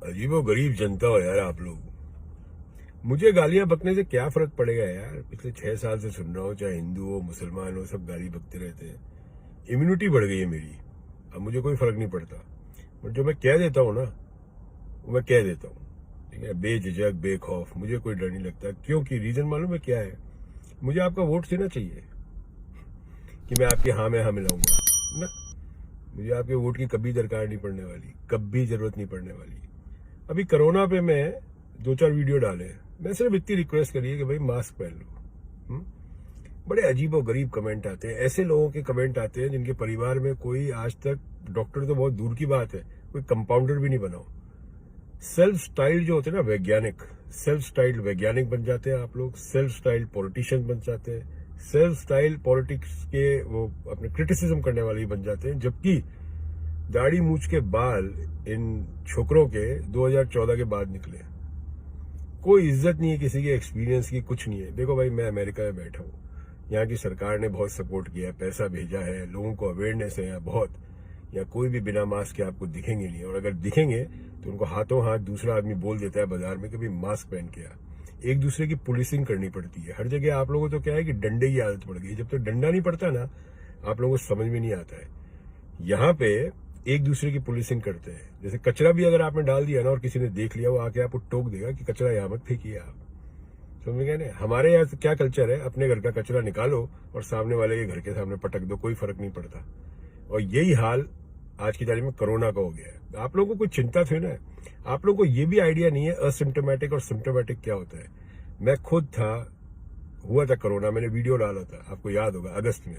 अजीबो गरीब जनता हो यार आप लोग। मुझे गालियां बकने से क्या फर्क पड़ेगा यार। पिछले 6 साल से सुन रहा हूँ, चाहे हिंदू हो मुसलमान हो, सब गाली बकते रहते हैं। इम्यूनिटी बढ़ गई है मेरी, अब मुझे कोई फर्क नहीं पड़ता। बट जो मैं कह देता हूँ ना, वो मैं कह देता हूँ, ठीक है, बेझिझक बेखौफ, मुझे कोई डर नहीं लगता। क्योंकि रीजन मालूम है क्या है? मुझे आपका वोट देना चाहिए कि मैं आपके हाँ में हाँ मिलाऊंगा ना। मुझे आपके वोट की कभी दरकार नहीं पड़ने वाली, कभी जरूरत नहीं पड़ने वाली। अभी कोरोना पे मैं 2-4 वीडियो डाले, मैं सिर्फ इतनी रिक्वेस्ट करी है कि भाई मास्क पहन लो। बड़े अजीब और गरीब कमेंट आते हैं, ऐसे लोगों के कमेंट आते हैं जिनके परिवार में कोई आज तक, डॉक्टर तो बहुत दूर की बात है, कोई कंपाउंडर भी नहीं बना हो। सेल्फ स्टाइल जो होते हैं ना वैज्ञानिक, सेल्फ स्टाइल वैज्ञानिक बन जाते हैं आप लोग, सेल्फ स्टाइल पॉलिटिशियन बन जाते हैं, सेल्फ स्टाइल पॉलिटिक्स के वो अपने क्रिटिसिज्म करने वाले ही बन जाते हैं। जबकि दाढ़ी मूछ के बाल इन छोकरों के 2014 के बाद निकले। कोई इज्जत नहीं है किसी के एक्सपीरियंस की, कुछ नहीं है। देखो भाई, मैं अमेरिका में बैठा हूँ, यहाँ की सरकार ने बहुत सपोर्ट किया है, पैसा भेजा है, लोगों को अवेयरनेस है यहाँ बहुत। यहाँ कोई भी बिना मास्क के आपको दिखेंगे नहीं, और अगर दिखेंगे तो उनको हाथों हाथ दूसरा आदमी बोल देता है बाजार में कि भाई मास्क पहन के आ। एक दूसरे की पुलिसिंग करनी पड़ती है हर जगह। आप लोगों को तो क्या है कि डंडे की आदत पड़ गई। जब तक डंडा नहीं पड़ता ना, आप लोगों को समझ में नहीं आता है। यहाँ पे एक दूसरे की पुलिसिंग करते हैं। जैसे कचरा भी अगर आपने डाल दिया ना और किसी ने देख लिया, वो आके आपको टोक देगा कि कचरा यहाँ मत फेंकिए आप। समझ गए ना? हमारे यहाँ क्या कल्चर है, अपने घर का कचरा निकालो और सामने वाले के घर के सामने पटक दो, कोई फर्क नहीं पड़ता। और यही हाल आज की तारीख में कोरोना का हो गया है। आप लोगों को कोई चिंता थी ना, आप लोगों को ये भी आइडिया नहीं है असिम्टोमेटिक और सिम्टोमेटिक क्या होता है। मैं खुद हुआ था कोरोना, मैंने वीडियो डाला था, आपको याद होगा, अगस्त में।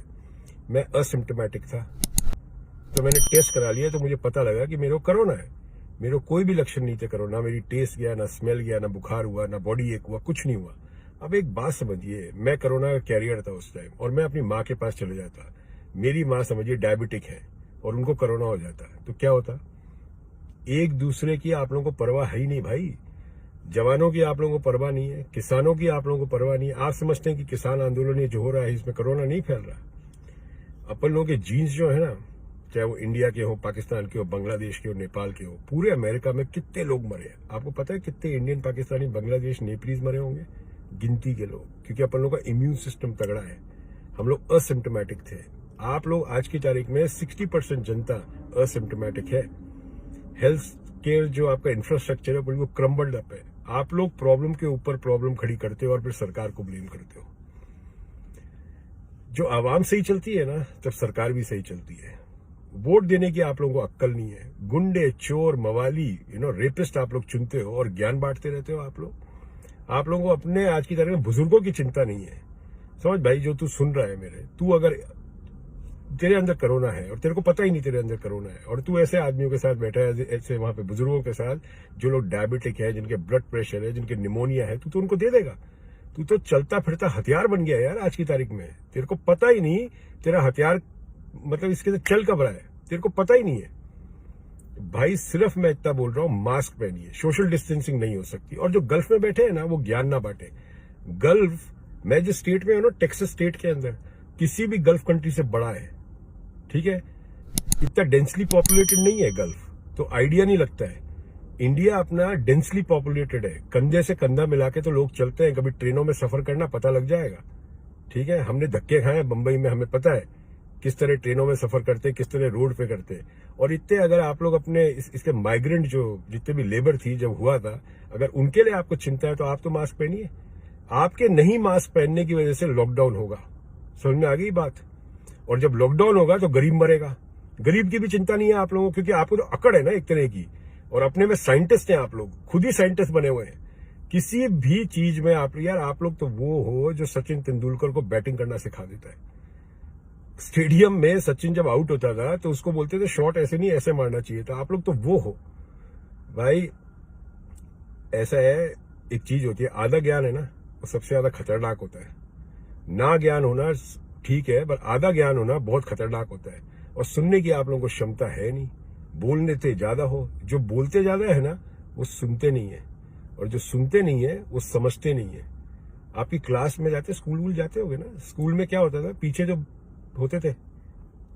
मैं असिम्टोमेटिक था, तो मैंने टेस्ट करा लिया, तो मुझे पता लगा कि मेरे को कोरोना है। मेरे को कोई भी लक्षण नहीं थे कोरोना, मेरी टेस्ट गया, ना स्मेल गया, ना बुखार हुआ, ना बॉडी एक हुआ, कुछ नहीं हुआ। अब एक बात समझिए, मैं कोरोना का कैरियर था उस टाइम, और मैं अपनी माँ के पास चले जाता। मेरी माँ समझिए डायबिटिक है और उनको कोरोना हो जाता, तो क्या होता? एक दूसरे की आप लोगों को परवाह है ही नहीं भाई। जवानों की आप लोगों को परवाह नहीं है, किसानों की आप लोगों को परवाह नहीं है। आप समझते हैं कि किसान आंदोलन ये जो हो रहा है इसमें कोरोना नहीं फैल रहा। अपन लोगों के जीन्स जो है ना, चाहे वो इंडिया के हो, पाकिस्तान के हो, बांग्लादेश के हो, नेपाल के हो, पूरे अमेरिका में कितने लोग मरे हैं आपको पता है? कितने इंडियन, पाकिस्तानी, बांग्लादेश, नेपालीज मरे होंगे? गिनती के लोग। क्योंकि अपन लोग का इम्यून सिस्टम तगड़ा है, हम लोग असिम्टोमेटिक थे। आप लोग आज की तारीख में 60% जनता असिम्टोमेटिक है। हेल्थ केयर जो आपका इंफ्रास्ट्रक्चर है वो क्रम्बल्ड अप है। आप लोग प्रॉब्लम के ऊपर प्रॉब्लम खड़ी करते हो और फिर सरकार को ब्लेम करते हो। जो आवाम सही चलती है ना, तब सरकार भी सही चलती है। वोट देने की आप लोगों को अक्कल नहीं है। गुंडे, चोर, मवाली, रेपिस्ट आप लोग चुनते हो और ज्ञान बांटते रहते हो आप लोग। आप लोगों को अपने आज की तारीख में बुजुर्गों की चिंता नहीं है। समझ भाई, जो तू सुन रहा है मेरे, तू अगर तेरे अंदर कोरोना है और तेरे को पता ही नहीं तेरे अंदर कोरोना है, और तू ऐसे आदमियों के साथ बैठा है, ऐसे वहां पे बुजुर्गों के साथ जो लोग डायबिटिक है, जिनके ब्लड प्रेशर है, जिनके निमोनिया है, तू तो उनको दे देगा। तू तो चलता फिरता हथियार बन गया यार आज की तारीख में। तेरे को पता ही नहीं तेरा हथियार मतलब इसके से चल कब रहा है, तेरे को पता ही नहीं है भाई। सिर्फ मैं इतना बोल रहा हूं, मास्क पहनिए। सोशल डिस्टेंसिंग नहीं हो सकती। और जो गल्फ में बैठे हैं ना, वो ज्ञान ना बांटे। गल्फ, मैं जिस स्टेट में हूं ना, टेक्सास स्टेट के अंदर, किसी भी गल्फ कंट्री से बड़ा है, ठीक है? इतना डेंसली पॉपुलेटेड नहीं है गल्फ, तो आइडिया नहीं लगता है। इंडिया अपना डेंसली पॉपुलेटेड है, कंधे से कंधा मिला के तो लोग चलते हैं। कभी ट्रेनों में सफर करना, पता लग जाएगा, ठीक है? हमने धक्के खाए बंबई में, हमें पता है किस तरह ट्रेनों में सफर करते, किस तरह रोड पे करते। और इतने अगर आप लोग अपने इसके माइग्रेंट जो जितने भी लेबर थी जब हुआ था, अगर उनके लिए आपको चिंता है तो आप तो मास्क पहनिए। आपके नहीं मास्क पहनने की वजह से लॉकडाउन होगा, समझ में आ गई बात? और जब लॉकडाउन होगा तो गरीब मरेगा। गरीब की भी चिंता नहीं है आप लोगों को, क्योंकि आपको तो अकड़ है ना एक तरह की, और अपने में साइंटिस्ट हैं आप लोग, खुद ही साइंटिस्ट बने हुए हैं किसी भी चीज में। आप यार, आप लोग तो वो हो जो सचिन तेंदुलकर को बैटिंग करना सिखा देता है। स्टेडियम में सचिन जब आउट होता था तो उसको बोलते थे शॉट ऐसे नहीं, ऐसे मारना चाहिए था। आप लोग तो वो हो भाई। ऐसा है, एक चीज होती है, आधा ज्ञान है ना, वो सबसे ज्यादा खतरनाक होता है। ना ज्ञान होना ठीक है, पर आधा ज्ञान होना बहुत खतरनाक होता है। और सुनने की आप लोगों को क्षमता है नहीं। बोलने से ज्यादा हो, जो बोलते ज्यादा है ना, वो सुनते नहीं है, और जो सुनते नहीं है वो समझते नहीं है। आपकी क्लास में जाते, स्कूल जाते होगे ना, स्कूल में क्या होता था, पीछे जो होते थे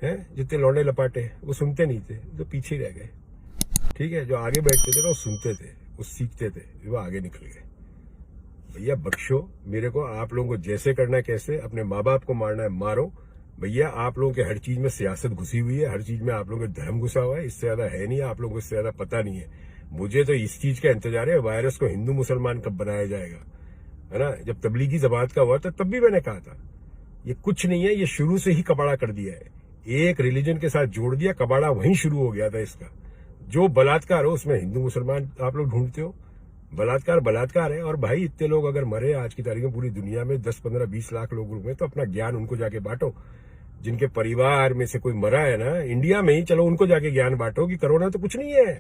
हैं जितने लौंडे लपाटे, वो सुनते नहीं थे, जो पीछे रह गए। ठीक है, जो आगे बैठते थे ना वो सुनते थे, वो सीखते थे, वो आगे निकल गए। भैया बख्शो मेरे को, आप लोगों को जैसे करना है कैसे, अपने माँ बाप को मारना है मारो। भैया आप लोगों के हर चीज में सियासत घुसी हुई है, हर चीज में आप लोगों का धर्म घुसा हुआ है, इससे ज्यादा है नहीं, आप लोगों को इससे ज्यादा पता नहीं है। मुझे तो इस चीज का इंतजार है, वायरस को हिंदू मुसलमान कब बनाया जाएगा, है ना। जब तबलीगी जमात का हुआ था तब भी मैंने कहा था ये कुछ नहीं है, ये शुरू से ही कबाड़ा कर दिया है, एक रिलीजन के साथ जोड़ दिया, कबाड़ा वहीं शुरू हो गया था इसका। जो बलात्कार हो उसमें हिंदू मुसलमान आप लोग ढूंढते हो, बलात्कार बलात्कार है। और भाई इतने लोग अगर मरे आज की तारीख में पूरी दुनिया में 10, 15, 20 लाख लोग हुए, तो अपना ज्ञान उनको जाके बांटो। जिनके परिवार में से कोई मरा है ना इंडिया में ही, चलो उनको जाके ज्ञान बांटो कि कोरोना तो कुछ नहीं है,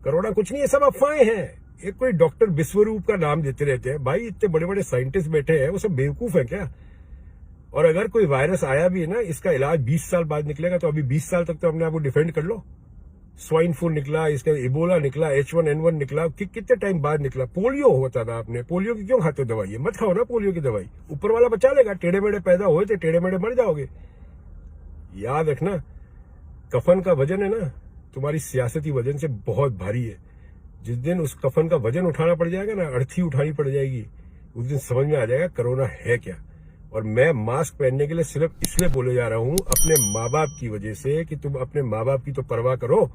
कोरोना कुछ नहीं है, सब अफवाहें हैं। एक कोई डॉक्टर विश्वरूप का नाम देते रहते हैं, भाई इतने बड़े बड़े साइंटिस्ट बैठे हैं, वो सब बेवकूफ है क्या। और अगर कोई वायरस आया भी है ना, इसका इलाज 20 साल बाद निकलेगा, तो अभी 20 साल तक तो अपने आप को डिफेंड कर लो। स्वाइन फ्लू निकला, इसका इबोला निकला, H1N1 निकला, कितने टाइम बाद निकला। पोलियो होता था, आपने पोलियो की क्यों खाते हो दवाई, मत खाओ ना पोलियो की दवाई, ऊपर वाला बचा लेगा। टेढ़े मेढ़े पैदा हुए थे, टेढ़े मेढ़े मर जाओगे। याद रखना, कफन का वजन है ना तुम्हारी सियासती वजन से बहुत भारी है। जिस दिन उस कफन का वजन उठाना पड़ जाएगा ना, अर्थी उठानी पड़ जाएगी, उस दिन समझ में आ जाएगा कोरोना है क्या। और मैं मास्क पहनने के लिए सिर्फ इसलिए बोले जा रहा हूं, अपने माँ बाप की वजह से, कि तुम अपने माँ बाप की तो परवाह करो,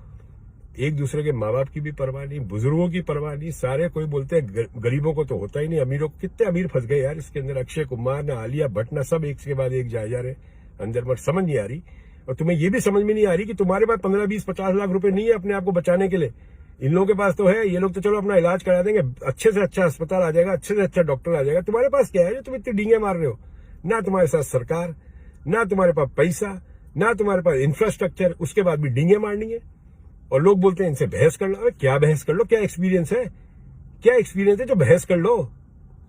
एक दूसरे के माँ बाप की भी परवाह नहीं, बुजुर्गों की परवाह नहीं। सारे कोई बोलते हैं गरीबों को तो होता ही नहीं, अमीरों को, कितने अमीर फंस गए यार इसके अंदर, अक्षय कुमार ना, आलिया भट्ट ना, सब एक के बाद एक जाए जा रहे अंदर, मत समझ नहीं आ रही। और तुम्हें ये भी समझ में नहीं आ रही कि तुम्हारे पास 15, 20, 50 लाख रुपए नहीं है अपने आप को बचाने के लिए, इन लोगों के पास तो है। ये लोग तो चलो अपना इलाज करा देंगे, अच्छे से अच्छा अस्पताल आ जाएगा, अच्छे से अच्छा डॉक्टर आ जाएगा। तुम्हारे पास क्या है जो तुम इतनी डींगे मार रहे हो, ना तुम्हारे साथ सरकार, ना तुम्हारे पास पैसा, ना तुम्हारे पास इंफ्रास्ट्रक्चर, उसके बाद भी डींगे मारनी है। और लोग बोलते हैं इनसे बहस कर लो। क्या बहस कर लो, क्या एक्सपीरियंस है, क्या एक्सपीरियंस है जो बहस कर लो।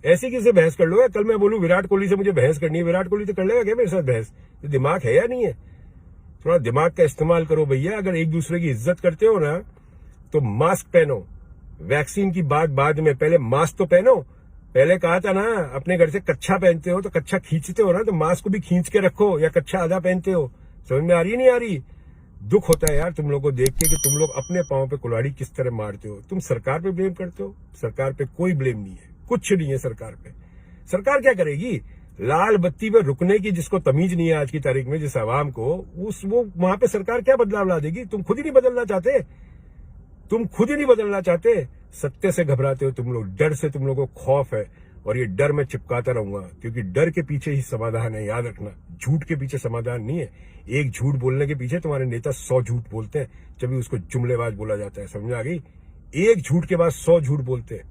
ऐसे किसी बहस कर लो, कल मैं बोलूं विराट कोहली से मुझे बहस करनी है, विराट कोहली तो कर लेगा क्या मेरे साथ बहस। तो दिमाग है या नहीं है, थोड़ा दिमाग का इस्तेमाल करो भैया। अगर एक दूसरे की इज्जत करते हो ना तो मास्क पहनो, वैक्सीन की बात बाद में, पहले मास्क तो पहनो। पहले कहा था ना, अपने घर से कच्छा पहनते हो तो कच्छा खींचते हो ना, तो मास्क को भी खींच के रखो, या कच्छा आधा पहनते हो। समझ में आ रही नहीं आ रही। दुख होता है यार तुम लोगों को देख के कि तुम लोग अपने पांव पे कुल्हाड़ी किस तरह मारते हो। तुम सरकार पे ब्लेम करते हो, सरकार पे कोई ब्लेम नहीं है, कुछ नहीं है सरकार पे। सरकार क्या करेगी, लाल बत्ती पे रुकने की जिसको तमीज नहीं है आज की तारीख में, जिस आवाम को, वो वहां पे सरकार क्या बदलाव ला देगी। तुम खुद ही नहीं बदलना चाहते, तुम खुद ही नहीं बदलना चाहते। सत्य से घबराते हो तुम लोग, डर से तुम लोगों को खौफ है, और ये डर मैं चिपकाता रहूंगा, क्योंकि डर के पीछे ही समाधान है। याद रखना, झूठ के पीछे समाधान नहीं है। एक झूठ बोलने के पीछे तुम्हारे नेता 100 झूठ बोलते हैं, जब उसको जुमलेबाज बोला जाता है। समझ आ गई, एक झूठ के बाद 100 झूठ बोलते हैं।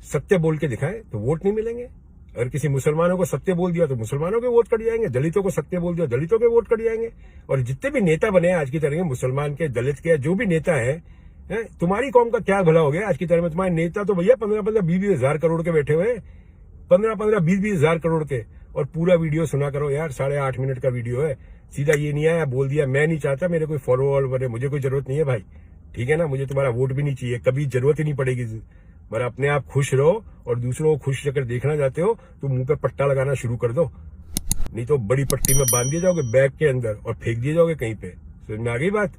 सत्य बोल के दिखाएं तो वोट नहीं मिलेंगे। अगर किसी मुसलमानों को सत्य बोल दिया तो मुसलमानों के वोट कट जाएंगे, दलितों को सत्य बोल दिया दलितों के वोट कट जाएंगे। और जितने भी नेता बने आज की तारीख में, मुसलमान के, दलित के, जो भी नेता है, तुम्हारी कौम का क्या भला हो गया आज की तारीख में। तुम्हारे नेता तो भैया 15-15, 20-20 हजार करोड़ के बैठे हुए, 15-15, 20-20 हजार करोड़ के। और पूरा वीडियो सुना करो यार, 8.5 मिनट का वीडियो है। सीधा ये नहीं आया बोल दिया, मैं नहीं चाहता मेरे कोई फॉलोअर बने, मुझे कोई जरूरत नहीं है भाई, ठीक है ना। मुझे तुम्हारा वोट भी नहीं चाहिए, कभी जरूरत ही नहीं पड़ेगी। पर अपने आप खुश रहो, और दूसरों को खुश अगर देखना चाहते हो तो मुंह पे पट्टा लगाना शुरू कर दो, नहीं तो बड़ी पट्टी में बांध दिए जाओगे बैग के अंदर और फेंक दिए जाओगे कहीं पे। समझ में आ गई बात।